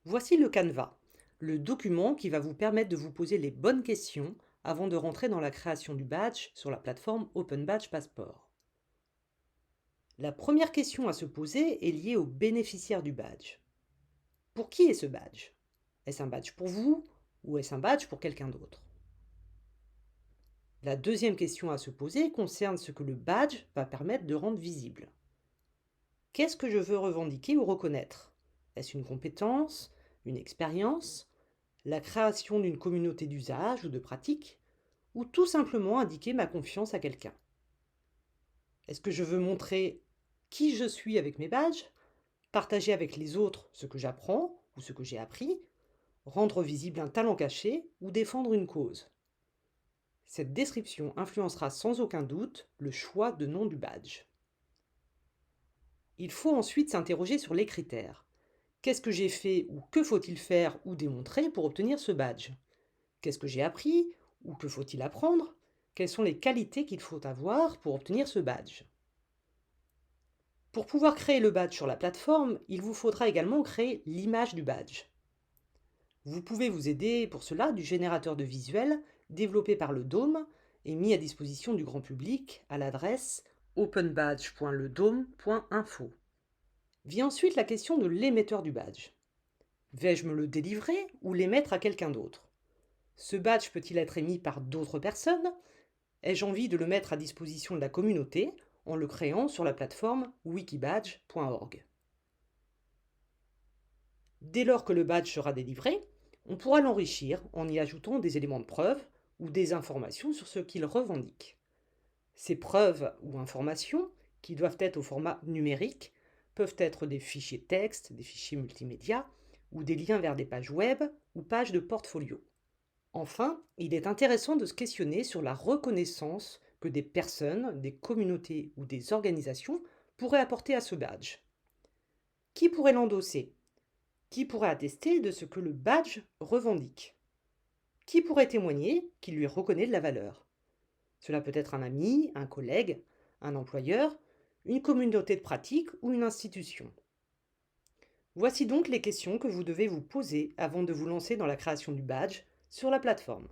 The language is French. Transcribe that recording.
Voici le Canva, le document qui va vous permettre de vous poser les bonnes questions avant de rentrer dans la création du badge sur la plateforme Open Badge Passport. La première question à se poser est liée au bénéficiaire du badge. Pour qui est ce badge? Est-ce un badge pour vous ou est-ce un badge pour quelqu'un d'autre? La deuxième question à se poser concerne ce que le badge va permettre de rendre visible. Qu'est-ce que je veux revendiquer ou reconnaître? Est-ce une compétence, une expérience, la création d'une communauté d'usage ou de pratique, ou tout simplement indiquer ma confiance à quelqu'un? Est-ce que je veux montrer qui je suis avec mes badges, partager avec les autres ce que j'apprends ou ce que j'ai appris, rendre visible un talent caché ou défendre une cause? Cette description influencera sans aucun doute le choix de nom du badge. Il faut ensuite s'interroger sur les critères. Qu'est-ce que j'ai fait ou que faut-il faire ou démontrer pour obtenir ce badge? Qu'est-ce que j'ai appris ou que faut-il apprendre? Quelles sont les qualités qu'il faut avoir pour obtenir ce badge? Pour pouvoir créer le badge sur la plateforme, il vous faudra également créer l'image du badge. Vous pouvez vous aider pour cela du générateur de visuels développé par le Dôme et mis à disposition du grand public à l'adresse openbadge.ledome.info. Vient ensuite la question de l'émetteur du badge. Vais-je me le délivrer ou l'émettre à quelqu'un d'autre? Ce badge peut-il être émis par d'autres personnes? Ai-je envie de le mettre à disposition de la communauté en le créant sur la plateforme wikibadge.org? Dès lors que le badge sera délivré, on pourra l'enrichir en y ajoutant des éléments de preuve ou des informations sur ce qu'il revendique. Ces preuves ou informations, qui doivent être au format numérique, peuvent être des fichiers texte, des fichiers multimédia ou des liens vers des pages web ou pages de portfolio. Enfin, il est intéressant de se questionner sur la reconnaissance que des personnes, des communautés ou des organisations pourraient apporter à ce badge. Qui pourrait l'endosser? Qui pourrait attester de ce que le badge revendique? Qui pourrait témoigner qu'il lui reconnaît de la valeur? Cela peut être un ami, un collègue, un employeur, une communauté de pratique ou une institution. Voici donc les questions que vous devez vous poser avant de vous lancer dans la création du badge sur la plateforme.